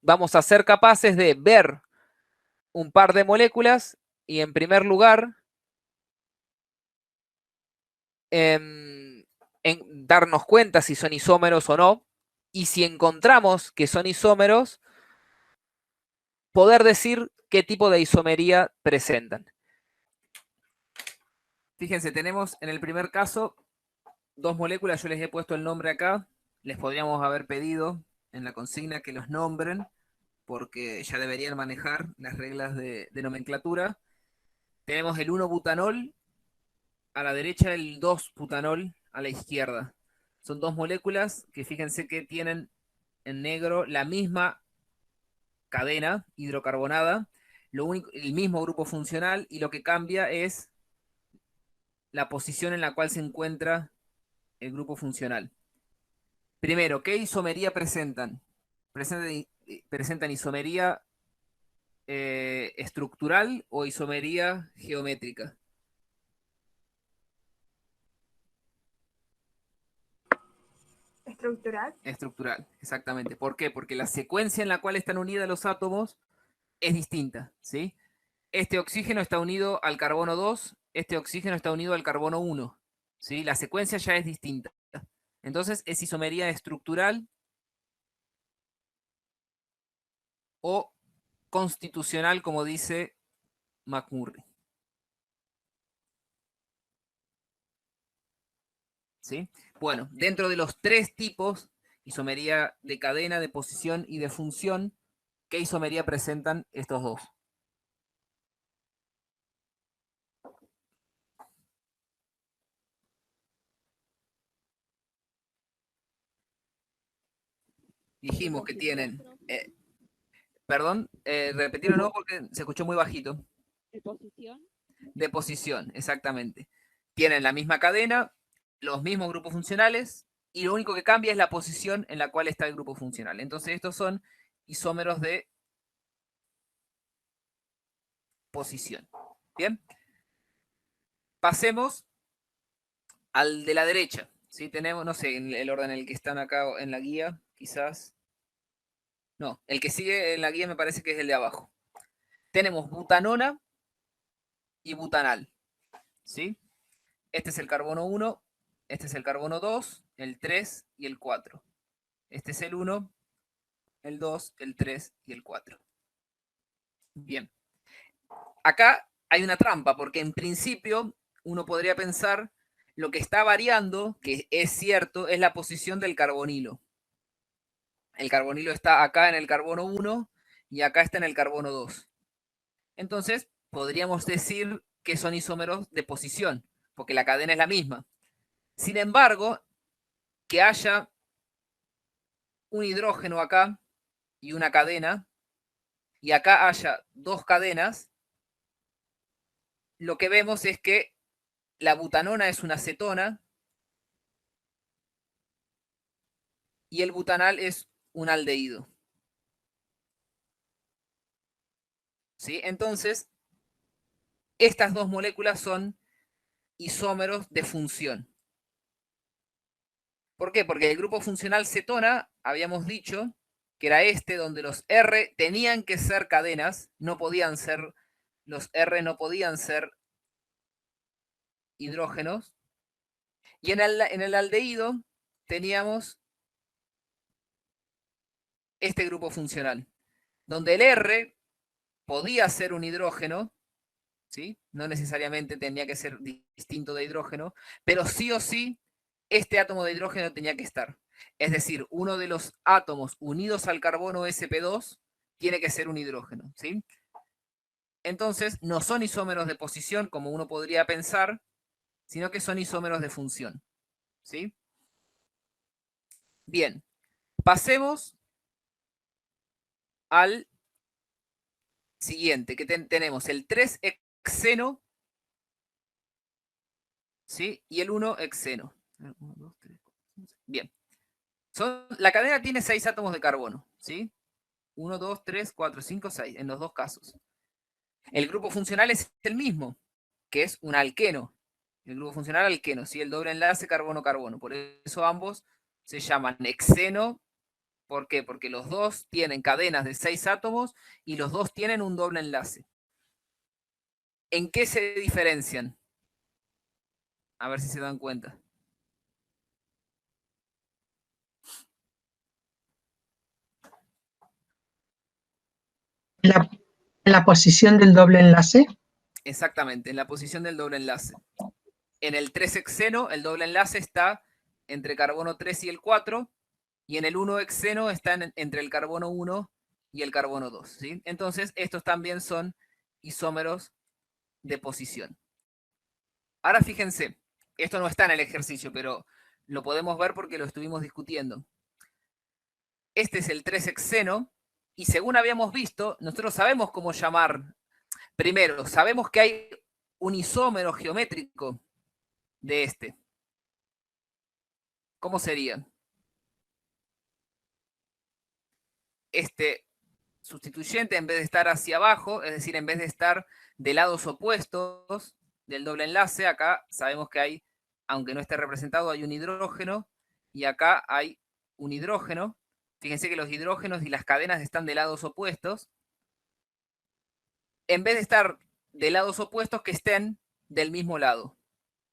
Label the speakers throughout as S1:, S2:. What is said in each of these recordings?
S1: vamos a ser capaces de ver un par de moléculas y, en primer lugar, en darnos cuenta si son isómeros o no, y si encontramos que son isómeros, poder decir qué tipo de isomería presentan. Fíjense, tenemos en el primer caso dos moléculas, yo les he puesto el nombre acá, les podríamos haber pedido en la consigna que los nombren, porque ya deberían manejar las reglas de nomenclatura. Tenemos el 1-butanol a la derecha, el 2-butanol a la izquierda. Son dos moléculas que fíjense que tienen en negro la misma cadena hidrocarbonada, el mismo grupo funcional, y lo que cambia es la posición en la cual se encuentra el grupo funcional. Primero, ¿qué isomería presentan? Presentan isomería estructural o isomería geométrica.
S2: Estructural.
S1: Estructural, exactamente. ¿Por qué? Porque la secuencia en la cual están unidas los átomos es distinta, ¿sí? Este oxígeno está unido al carbono 2, este oxígeno está unido al carbono 1, ¿sí? La secuencia ya es distinta. Entonces es isomería estructural o constitucional, como dice McMurray. ¿Sí? Bueno, dentro de los tres tipos, isomería de cadena, de posición y de función, ¿qué isomería presentan estos dos? Dijimos que tienen... perdón, repetirlo no porque se escuchó muy bajito.
S3: ¿De posición?
S1: De posición, exactamente. Tienen la misma cadena, los mismos grupos funcionales, y lo único que cambia es la posición en la cual está el grupo funcional. Entonces estos son isómeros de posición. Bien. Pasemos al de la derecha. ¿Sí? Tenemos, no sé, en el orden en el que están acá en la guía, quizás. No, el que sigue en la guía me parece que es el de abajo. Tenemos butanona y butanal. ¿Sí? Este es el carbono 1, este es el carbono 2, el 3 y el 4. Este es el 1, el 2, el 3 y el 4. Bien. Acá hay una trampa, porque en principio uno podría pensar lo que está variando, que es cierto, es la posición del carbonilo. El carbonilo está acá en el carbono 1 y acá está en el carbono 2. Entonces, podríamos decir que son isómeros de posición, porque la cadena es la misma. Sin embargo, que haya un hidrógeno acá y una cadena, y acá haya dos cadenas, lo que vemos es que la butanona es una cetona y el butanal es un aldehído. ¿Sí? Entonces, estas dos moléculas son isómeros de función. ¿Por qué? Porque el grupo funcional cetona, habíamos dicho, que era este, donde los R tenían que ser cadenas, no podían ser, los R no podían ser hidrógenos. Y en el aldehído teníamos este grupo funcional, donde el R podía ser un hidrógeno, ¿sí? No necesariamente tenía que ser distinto de hidrógeno, pero sí o sí, este átomo de hidrógeno tenía que estar. Es decir, uno de los átomos unidos al carbono sp2 tiene que ser un hidrógeno, ¿sí? Entonces, no son isómeros de posición, como uno podría pensar, sino que son isómeros de función, ¿sí? Bien, pasemos al siguiente, que tenemos el 3-hexeno, ¿sí? Y el 1-hexeno. Bien. La cadena tiene 6 átomos de carbono, ¿sí? 1, 2, 3, 4, 5, 6, en los dos casos. El grupo funcional es el mismo, que es un alqueno. El grupo funcional alqueno, ¿sí? El doble enlace carbono-carbono. Por eso ambos se llaman hexeno ¿Por qué? Porque los dos tienen cadenas de 6 átomos y los dos tienen un doble enlace. ¿En qué se diferencian? A ver si se dan cuenta.
S2: La, la posición del doble enlace.
S1: Exactamente, en la posición del doble enlace. En el 3-hexeno, el doble enlace está entre carbono 3 y el 4, y en el 1-hexeno está entre el carbono 1 y el carbono 2. ¿Sí? Entonces, estos también son isómeros de posición. Ahora fíjense, esto no está en el ejercicio, pero lo podemos ver porque lo estuvimos discutiendo. Este es el 3-hexeno, y según habíamos visto, nosotros sabemos cómo llamar. Primero, sabemos que hay un isómero geométrico de este. ¿Cómo sería? Este sustituyente, en vez de estar hacia abajo, es decir, en vez de estar de lados opuestos del doble enlace, acá sabemos que hay, aunque no esté representado, hay un hidrógeno, y acá hay un hidrógeno. Fíjense que los hidrógenos y las cadenas están de lados opuestos. En vez de estar de lados opuestos, que estén del mismo lado.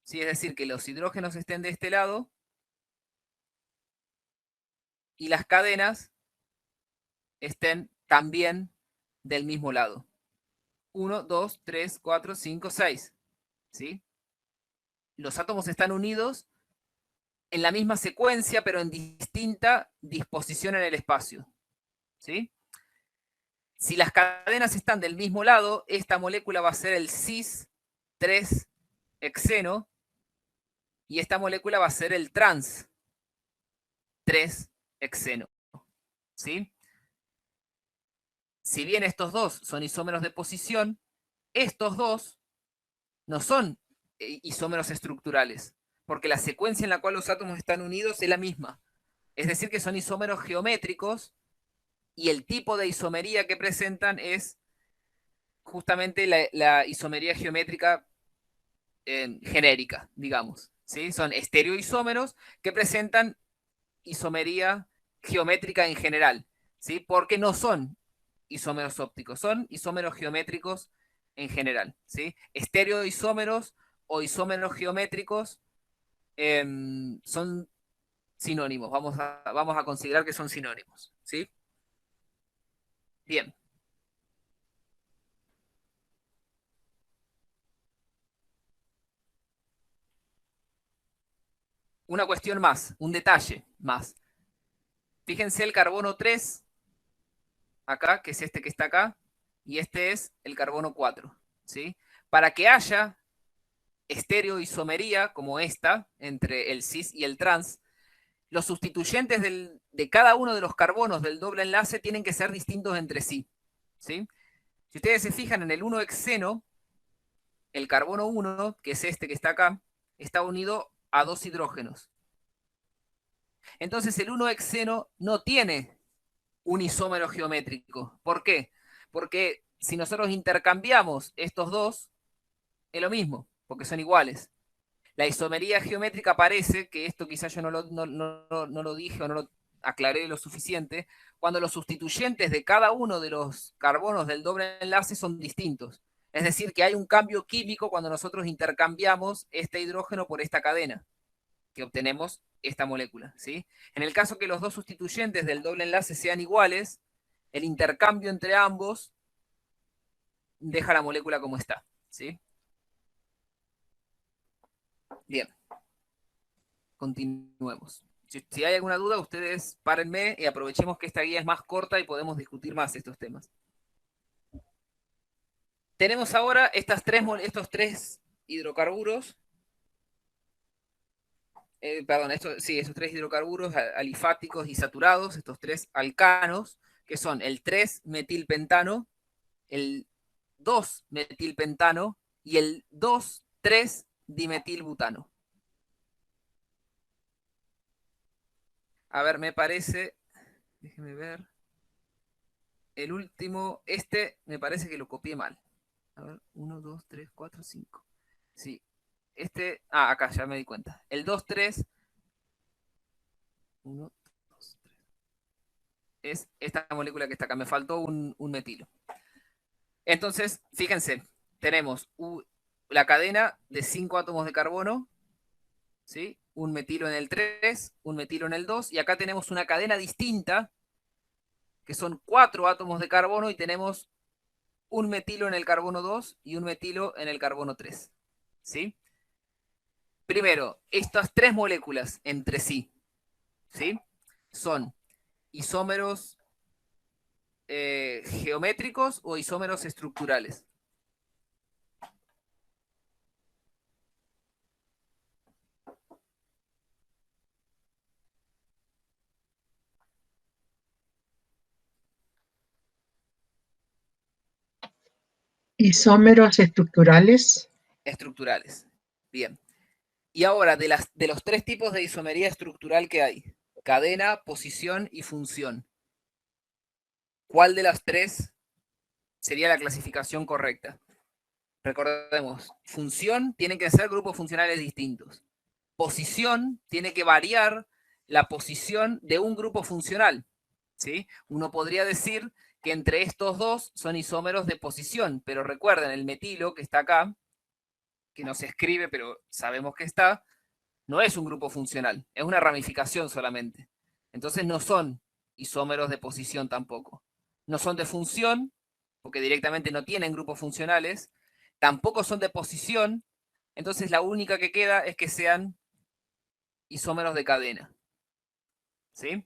S1: ¿Sí? Es decir, que los hidrógenos estén de este lado y las cadenas estén también del mismo lado. 1, 2, 3, 4, 5, 6. ¿Sí? Los átomos están unidos en la misma secuencia, pero en distinta disposición en el espacio. ¿Sí? Si las cadenas están del mismo lado, esta molécula va a ser el cis 3-hexeno y esta molécula va a ser el trans 3-hexeno. ¿Sí? Si bien estos dos son isómeros de posición, estos dos no son isómeros estructurales, porque la secuencia en la cual los átomos están unidos es la misma. Es decir, que son isómeros geométricos y el tipo de isomería que presentan es justamente la isomería geométrica genérica, digamos. ¿Sí? Son estereoisómeros que presentan isomería geométrica en general, ¿sí? Porque no son isómeros ópticos, son isómeros geométricos en general, ¿sí? Estereoisómeros o isómeros geométricos son sinónimos, vamos a considerar que son sinónimos, ¿sí? Bien. Una cuestión más, un detalle más. Fíjense el carbono 3, acá, que es este que está acá, y este es el carbono 4, ¿sí? Para que haya estereoisomería como esta, entre el cis y el trans, los sustituyentes de cada uno de los carbonos del doble enlace tienen que ser distintos entre sí. ¿Sí? Si ustedes se fijan en el 1-hexeno, el carbono 1, que es este que está acá, está unido a dos hidrógenos. Entonces el 1-hexeno no tiene un isómero geométrico. ¿Por qué? Porque si nosotros intercambiamos estos dos, es lo mismo, porque son iguales. La isomería geométrica parece, que esto quizás yo no lo dije o no lo aclaré lo suficiente, cuando los sustituyentes de cada uno de los carbonos del doble enlace son distintos. Es decir, que hay un cambio químico cuando nosotros intercambiamos este hidrógeno por esta cadena, que obtenemos esta molécula. ¿Sí? En el caso que los dos sustituyentes del doble enlace sean iguales, el intercambio entre ambos deja la molécula como está. ¿Sí? Bien. Continuemos. Si hay alguna duda, ustedes párenme y aprovechemos que esta guía es más corta y podemos discutir más estos temas. Tenemos ahora estos tres hidrocarburos, esos tres hidrocarburos alifáticos y saturados, estos tres alcanos, que son el 3-metilpentano, el 2-metilpentano y el 2,3-dimetilbutano. A ver, me parece, déjeme ver. El último, me parece que lo copié mal. A ver, 1, 2, 3, 4, 5. Sí. Acá ya me di cuenta. El 2, 3. 1, 2, 3. es esta molécula que está acá. Me faltó un metilo. Entonces, fíjense, tenemos la cadena de 5 átomos de carbono, ¿sí? Un metilo en el 3, un metilo en el 2, y acá tenemos una cadena distinta, que son 4 átomos de carbono, y tenemos un metilo en el carbono 2 y un metilo en el carbono 3. ¿Sí? Primero, estas tres moléculas entre sí, ¿sí? Son isómeros geométricos o isómeros estructurales.
S2: Isómeros estructurales.
S1: Estructurales. Bien. Y ahora, de los tres tipos de isomería estructural que hay, cadena, posición y función, ¿cuál de las tres sería la clasificación correcta? Recordemos, función tiene que ser grupos funcionales distintos. Posición tiene que variar la posición de un grupo funcional. ¿Sí? Uno podría decir que entre estos dos son isómeros de posición, pero recuerden, el metilo que está acá, que no se escribe, pero sabemos que está, no es un grupo funcional, es una ramificación solamente. Entonces no son isómeros de posición tampoco. No son de función, porque directamente no tienen grupos funcionales, tampoco son de posición, entonces la única que queda es que sean isómeros de cadena. ¿Sí?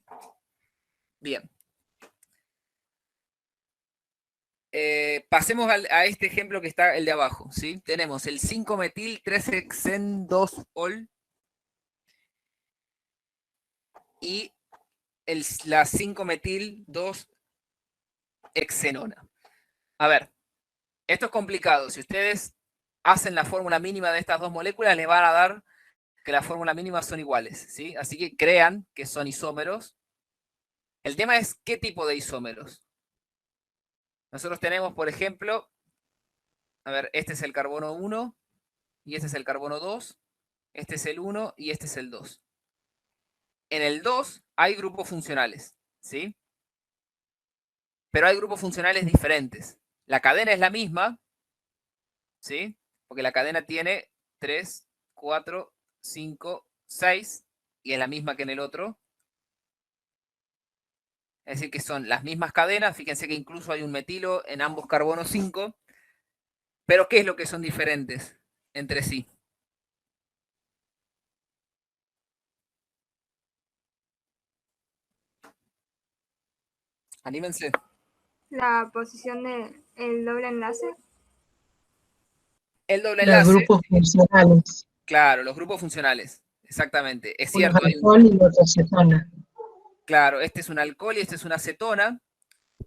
S1: Bien. Pasemos a este ejemplo que está el de abajo, ¿sí? Tenemos el 5-metil 3-hexen-2-ol y la 5-metil 2-hexenona. A ver, esto es complicado. Si ustedes hacen la fórmula mínima de estas dos moléculas, les van a dar que la fórmula mínima son iguales, ¿sí? Así que crean que son isómeros. El tema es qué tipo de isómeros. Nosotros tenemos, por ejemplo, a ver, este es el carbono 1 y este es el carbono 2, este es el 1 y este es el 2. En el 2 hay grupos funcionales, ¿sí? Pero hay grupos funcionales diferentes. La cadena es la misma, ¿sí? Porque la cadena tiene 3, 4, 5, 6 y es la misma que en el otro. Es decir, que son las mismas cadenas. Fíjense que incluso hay un metilo en ambos carbonos 5. Pero ¿qué es lo que son diferentes entre sí? Anímense.
S3: La posición del doble enlace.
S1: El doble
S2: Los
S1: enlace.
S2: grupos funcionales.
S1: Claro, los grupos funcionales. Exactamente. Es
S2: Uno
S1: cierto.
S2: es alcohol y otro acetona.
S1: Claro, este es un alcohol y este es una acetona.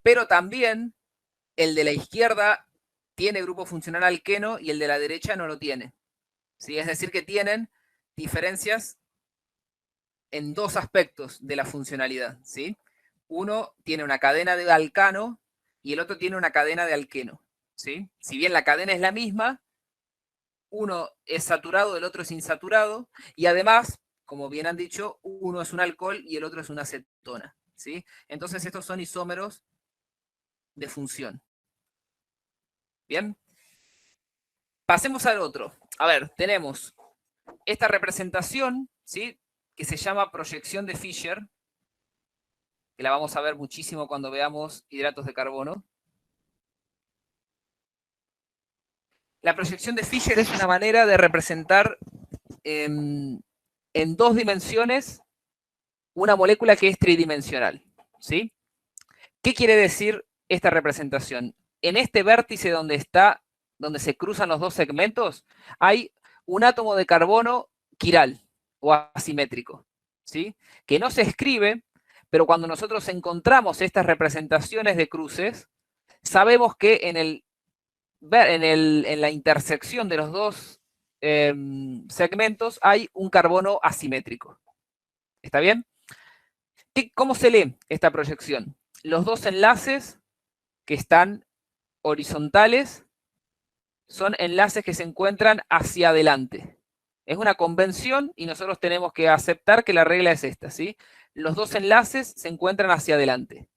S1: Pero también el de la izquierda tiene grupo funcional alqueno y el de la derecha no lo tiene. ¿Sí? Es decir, que tienen diferencias en dos aspectos de la funcionalidad. ¿Sí? Uno tiene una cadena de alcano y el otro tiene una cadena de alqueno. ¿Sí? Si bien la cadena es la misma, uno es saturado, el otro es insaturado, y además, como bien han dicho, uno es un alcohol y el otro es una acetona. ¿Sí? Entonces estos son isómeros de función. Bien. Pasemos al otro. A ver, tenemos esta representación, ¿sí? Que se llama proyección de Fischer, que la vamos a ver muchísimo cuando veamos hidratos de carbono. La proyección de Fischer es una manera de representar en dos dimensiones una molécula que es tridimensional, ¿sí? ¿Qué quiere decir esta representación? En este vértice donde se cruzan los dos segmentos, hay un átomo de carbono quiral o asimétrico, ¿sí? Que no se escribe, pero cuando nosotros encontramos estas representaciones de cruces, sabemos que en la intersección de los dos segmentos hay un carbono asimétrico. ¿Está bien? ¿Cómo se lee esta proyección? Los dos enlaces que están horizontales son enlaces que se encuentran hacia adelante. Es una convención y nosotros tenemos que aceptar que la regla es esta, ¿sí? Los dos enlaces se encuentran hacia adelante.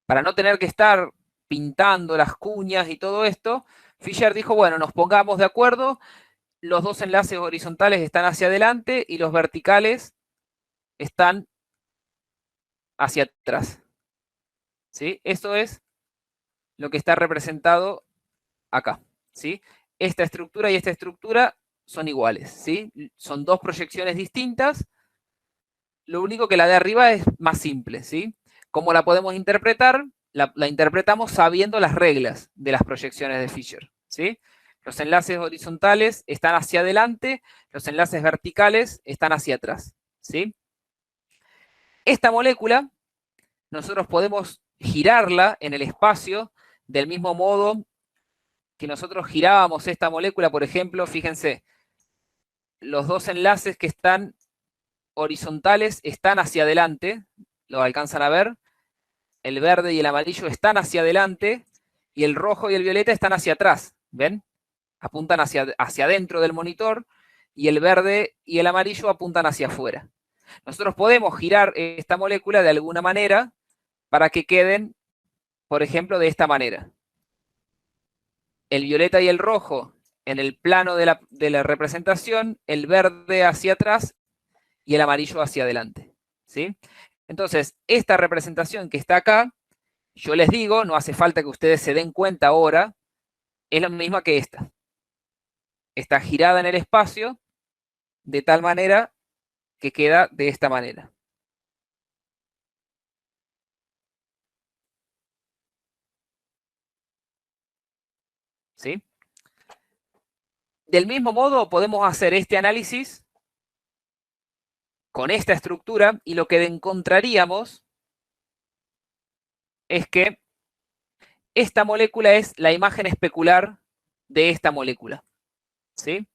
S1: Para no tener que estar pintando las cuñas y todo esto, Fisher dijo, bueno, nos pongamos de acuerdo, los dos enlaces horizontales están hacia adelante y los verticales están hacia atrás. ¿Sí? Esto es lo que está representado acá. ¿Sí? Esta estructura y esta estructura son iguales. ¿Sí? Son dos proyecciones distintas. Lo único que la de arriba es más simple. ¿Sí? ¿Cómo la podemos interpretar? La interpretamos sabiendo las reglas de las proyecciones de Fisher. ¿Sí? Los enlaces horizontales están hacia adelante, los enlaces verticales están hacia atrás. ¿Sí? Esta molécula, nosotros podemos girarla en el espacio del mismo modo que nosotros girábamos esta molécula, por ejemplo, fíjense, los dos enlaces que están horizontales están hacia adelante, lo alcanzan a ver, el verde y el amarillo están hacia adelante, y el rojo y el violeta están hacia atrás, ¿ven? Apuntan hacia adentro del monitor, y el verde y el amarillo apuntan hacia afuera. Nosotros podemos girar esta molécula de alguna manera para que queden, por ejemplo, de esta manera. El violeta y el rojo en el plano de la representación, el verde hacia atrás y el amarillo hacia adelante. ¿Sí? Entonces, esta representación que está acá, yo les digo, no hace falta que ustedes se den cuenta ahora, es la misma que esta. Está girada en el espacio de tal manera que queda de esta manera. ¿Sí? Del mismo modo, podemos hacer este análisis con esta estructura y lo que encontraríamos es que esta molécula es la imagen especular de esta molécula. ¿Sí?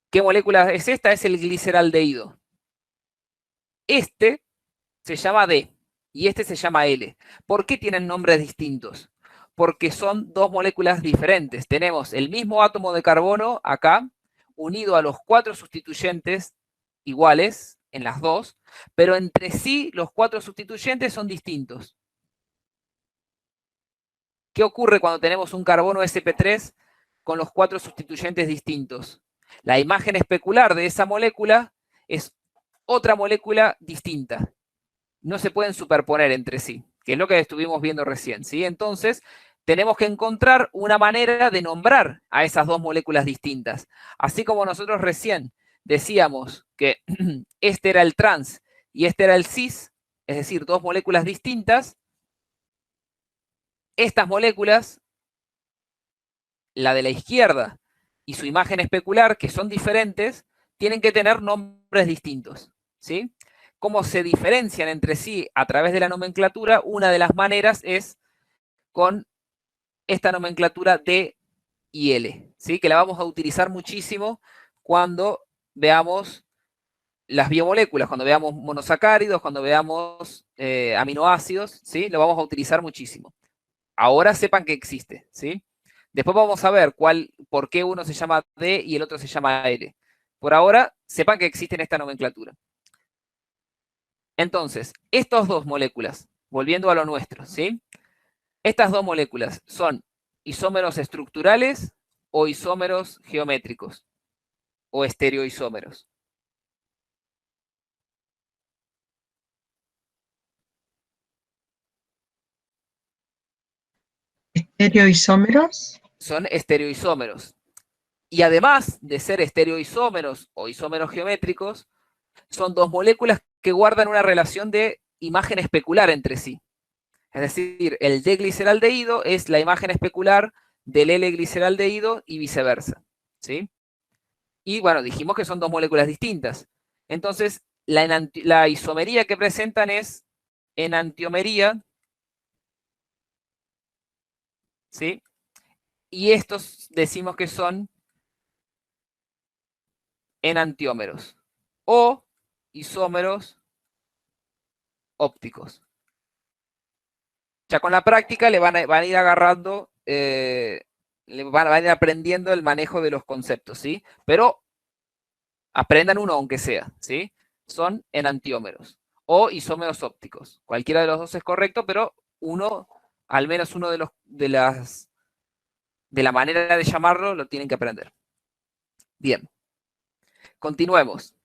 S1: ¿Qué molécula es esta? Es el gliceraldehído. Este se llama D y este se llama L. ¿Por qué tienen nombres distintos? Porque son dos moléculas diferentes. Tenemos el mismo átomo de carbono acá, unido a los 4 sustituyentes iguales en las dos, pero entre sí los 4 sustituyentes son distintos. ¿Qué ocurre cuando tenemos un carbono sp3 con los 4 sustituyentes distintos? La imagen especular de esa molécula es otra molécula distinta. No se pueden superponer entre sí, que es lo que estuvimos viendo recién, ¿sí? Entonces, tenemos que encontrar una manera de nombrar a esas dos moléculas distintas. Así como nosotros recién decíamos que este era el trans y este era el cis, es decir, dos moléculas distintas, estas moléculas, la de la izquierda y su imagen especular, que son diferentes, tienen que tener nombres distintos, ¿sí? ¿Cómo se diferencian entre sí a través de la nomenclatura? Una de las maneras es con esta nomenclatura D y L, ¿sí? Que la vamos a utilizar muchísimo cuando veamos las biomoléculas, cuando veamos monosacáridos, cuando veamos aminoácidos, ¿sí? Lo vamos a utilizar muchísimo. Ahora sepan que existe, ¿sí? Después vamos a ver por qué uno se llama D y el otro se llama L. Por ahora, sepan que existe en esta nomenclatura. Entonces, estas dos moléculas, volviendo a lo nuestro, ¿sí? Estas dos moléculas son isómeros estructurales o isómeros geométricos o estereoisómeros.
S2: ¿Estereoisómeros?
S1: Son estereoisómeros. Y además de ser estereoisómeros o isómeros geométricos, son dos moléculas que guardan una relación de imagen especular entre sí. Es decir, el D-gliceraldehído es la imagen especular del L-gliceraldehído y viceversa. ¿Sí? Y bueno, dijimos que son dos moléculas distintas. Entonces, la isomería que presentan es enantiomería, ¿sí? Y estos decimos que son enantiómeros o isómeros ópticos. Ya con la práctica le van a ir agarrando, le van a ir aprendiendo el manejo de los conceptos, ¿sí? Pero aprendan uno aunque sea, ¿sí? Son enantiómeros o isómeros ópticos. Cualquiera de los dos es correcto, pero al menos uno de la manera de llamarlo, lo tienen que aprender. Bien. Continuemos.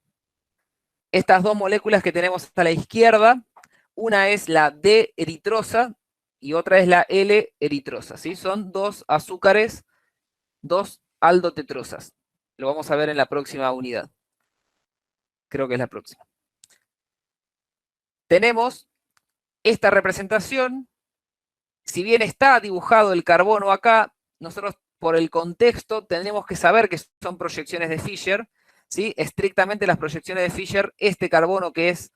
S1: Estas dos moléculas que tenemos a la izquierda, una es la D-eritrosa y otra es la L-eritrosa, ¿sí? Son dos azúcares, dos aldotetrosas. Lo vamos a ver en la próxima unidad. Creo que es la próxima. Tenemos esta representación. Si bien está dibujado el carbono acá, nosotros por el contexto tenemos que saber que son proyecciones de Fischer, ¿sí? Estrictamente las proyecciones de Fischer, este carbono que es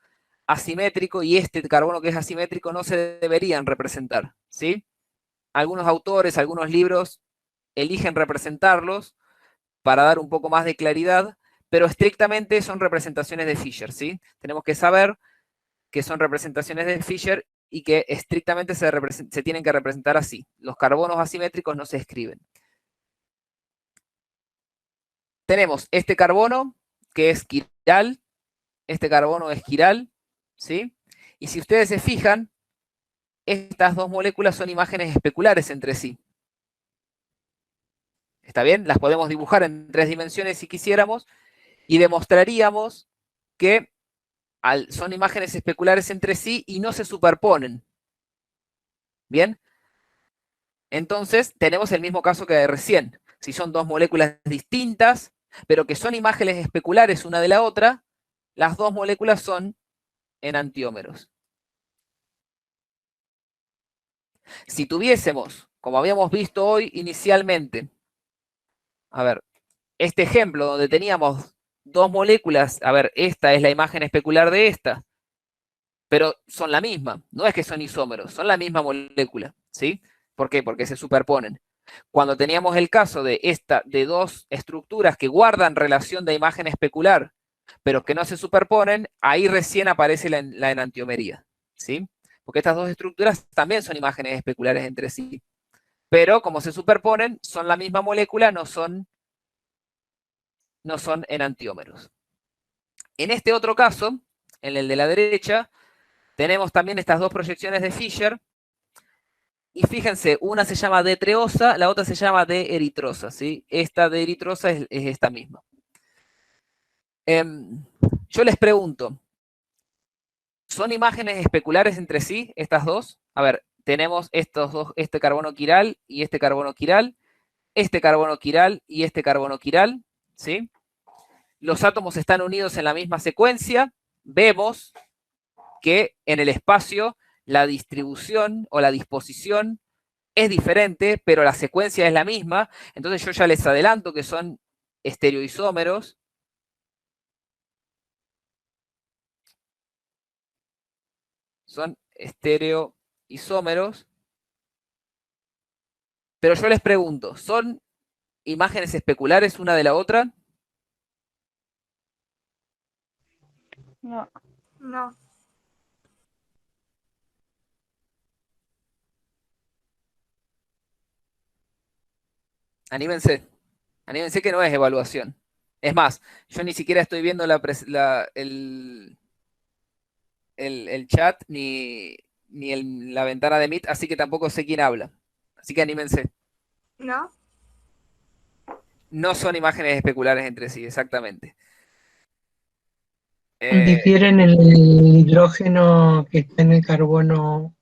S1: asimétrico y este carbono que es asimétrico no se deberían representar, ¿sí? Algunos autores, algunos libros eligen representarlos para dar un poco más de claridad, pero estrictamente son representaciones de Fischer, ¿sí? Tenemos que saber que son representaciones de Fischer y que estrictamente se tienen que representar así. Los carbonos asimétricos no se escriben. Tenemos este carbono, que es quiral, este carbono es quiral, ¿sí? Y si ustedes se fijan, estas dos moléculas son imágenes especulares entre sí. ¿Está bien? Las podemos dibujar en 3 dimensiones si quisiéramos, y demostraríamos que son imágenes especulares entre sí y no se superponen. ¿Bien? Entonces, tenemos el mismo caso que de recién. Si son dos moléculas distintas, pero que son imágenes especulares una de la otra, las dos moléculas son enantiómeros. Si tuviésemos, como habíamos visto hoy inicialmente, a ver, este ejemplo donde teníamos dos moléculas, a ver, esta es la imagen especular de esta, pero son la misma, no es que son isómeros, son la misma molécula, ¿sí? ¿Por qué? Porque se superponen. Cuando teníamos el caso de dos estructuras que guardan relación de imagen especular, pero que no se superponen, ahí recién aparece la enantiomería, ¿sí? Porque estas dos estructuras también son imágenes especulares entre sí. Pero como se superponen, son la misma molécula, no son enantiómeros. En este otro caso, en el de la derecha, tenemos también estas dos proyecciones de Fischer. Y fíjense, una se llama D-treosa, la otra se llama D-eritrosa, ¿sí? Esta D-eritrosa es esta misma. Yo les pregunto, ¿son imágenes especulares entre sí estas dos? A ver, tenemos estos dos, este carbono quiral y este carbono quiral, este carbono quiral y este carbono quiral, ¿sí? Los átomos están unidos en la misma secuencia. Vemos que en el espacio la distribución o la disposición es diferente, pero la secuencia es la misma. Entonces yo ya les adelanto que son estereoisómeros. Son estereoisómeros. Pero yo les pregunto, ¿son imágenes especulares una de la otra?
S3: No. No.
S1: Anímense. Anímense que no es evaluación. Es más, yo ni siquiera estoy viendo el chat ni la ventana de Meet, así que tampoco sé quién habla. Así que anímense.
S3: ¿No?
S1: No son imágenes especulares entre sí, exactamente.
S2: Difieren el hidrógeno que está en el carbono.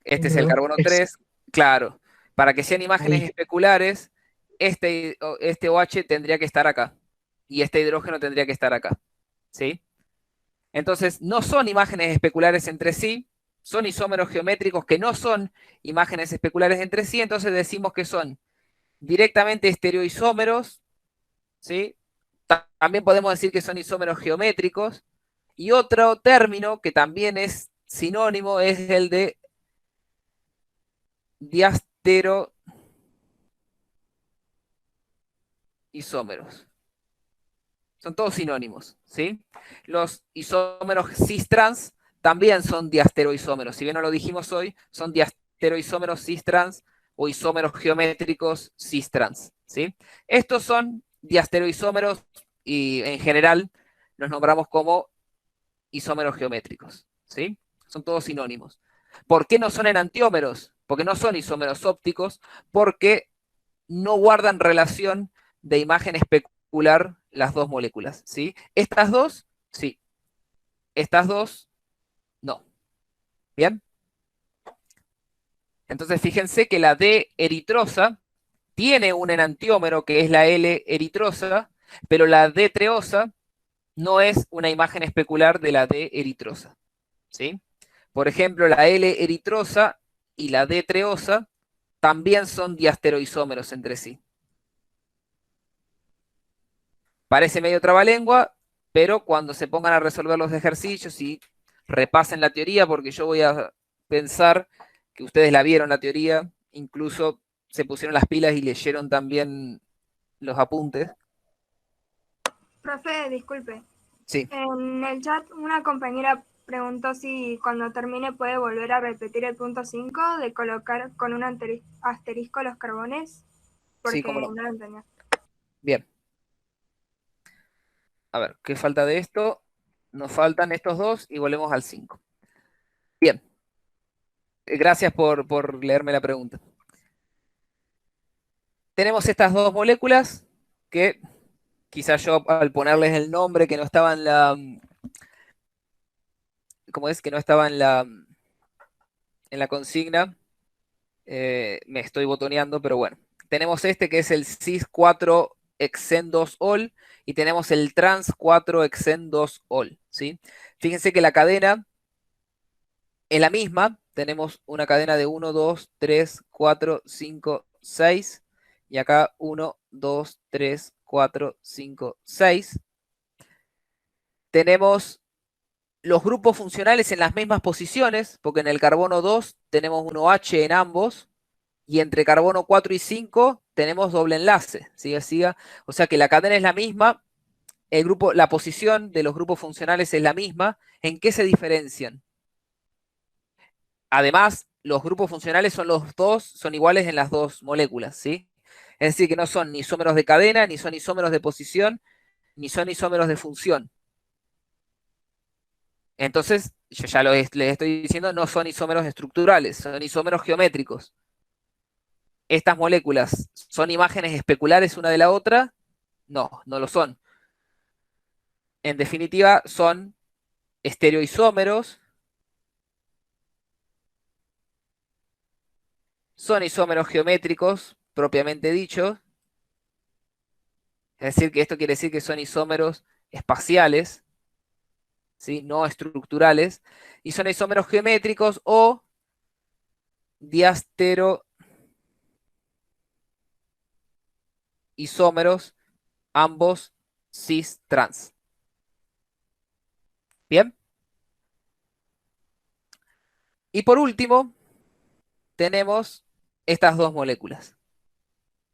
S1: Este es el carbono 3. Claro, para que sean imágenes
S2: Ahí.
S1: especulares, este OH tendría que estar acá. Y este hidrógeno tendría que estar acá. ¿Sí? Entonces, no son imágenes especulares entre sí, son isómeros geométricos que no son imágenes especulares entre sí, entonces decimos que son directamente estereoisómeros, ¿sí? También podemos decir que son isómeros geométricos, y otro término que también es sinónimo es el de diasteroisómeros. Son todos sinónimos, ¿sí? Los isómeros cis-trans también son diasteroisómeros. Si bien no lo dijimos hoy, son diasteroisómeros cis-trans o isómeros geométricos cis-trans, ¿sí? Estos son diasteroisómeros y en general los nombramos como isómeros geométricos, ¿sí? Son todos sinónimos. ¿Por qué no son enantiómeros? Porque no son isómeros ópticos, porque no guardan relación de imagen especular las dos moléculas, ¿sí? Estas dos, sí. Estas dos, no. ¿Bien? Entonces fíjense que la D eritrosa tiene un enantiómero que es la L eritrosa, pero la D treosa no es una imagen especular de la D eritrosa, ¿sí? Por ejemplo, la L eritrosa y la D treosa también son diastereoisómeros entre sí. Parece medio trabalengua, pero cuando se pongan a resolver los ejercicios y repasen la teoría, porque yo voy a pensar que ustedes la vieron la teoría, incluso se pusieron las pilas y leyeron también los apuntes.
S3: Profe, disculpe.
S1: Sí.
S3: En el chat una compañera preguntó si cuando termine puede volver a repetir el punto 5 de colocar con un asterisco los carbones, porque
S1: Sí, cómo no.
S3: no lo entendía.
S1: Bien. A ver, ¿qué falta de esto? Nos faltan estos dos y volvemos al 5. Bien. Gracias por leerme la pregunta. Tenemos estas dos moléculas que quizás yo al ponerles el nombre que no estaba en la... ¿Cómo es? Que no estaba en la consigna, me estoy botoneando, pero bueno. Tenemos este que es el cis 4 exen 2 ol y tenemos el trans 4 exen 2 ol, ¿sí? Fíjense que la cadena es la misma. Tenemos una cadena de 1, 2, 3, 4, 5, 6 y acá 1, 2, 3, 4, 5, 6. Tenemos los grupos funcionales en las mismas posiciones, porque en el carbono 2 tenemos un OH en ambos, y entre carbono 4 y 5 tenemos doble enlace, siga, siga. O sea que la cadena es la misma, la posición de los grupos funcionales es la misma. ¿En qué se diferencian? Además, los grupos funcionales son iguales en las dos moléculas, ¿sí? Es decir, que no son ni isómeros de cadena, ni son isómeros de posición, ni son isómeros de función. Entonces, yo ya les estoy diciendo, no son isómeros estructurales, son isómeros geométricos. ¿Estas moléculas son imágenes especulares una de la otra? No, no lo son. En definitiva, son estereoisómeros, son isómeros geométricos, propiamente dicho. Es decir, que esto quiere decir que son isómeros espaciales, ¿sí? No estructurales, y son isómeros geométricos o diastereoisómeros, ambos cis-trans. ¿Bien? Y por último, tenemos estas dos moléculas.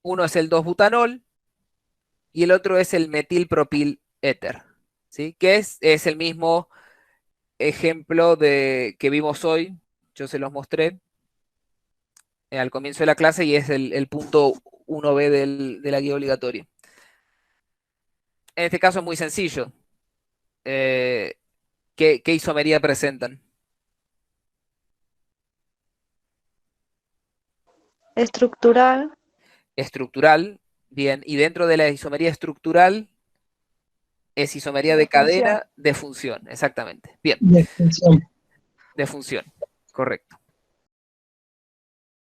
S1: Uno es el 2-butanol y el otro es el metilpropil éter, ¿sí? Que es el mismo ejemplo que vimos hoy, yo se los mostré al comienzo de la clase y es el punto 1b de la guía obligatoria. En este caso es muy sencillo. ¿Qué isomería presentan?
S4: Estructural.
S1: Estructural, bien. Y dentro de la isomería estructural es isomería de cadena de función, exactamente. Bien.
S2: De función.
S1: De función, correcto.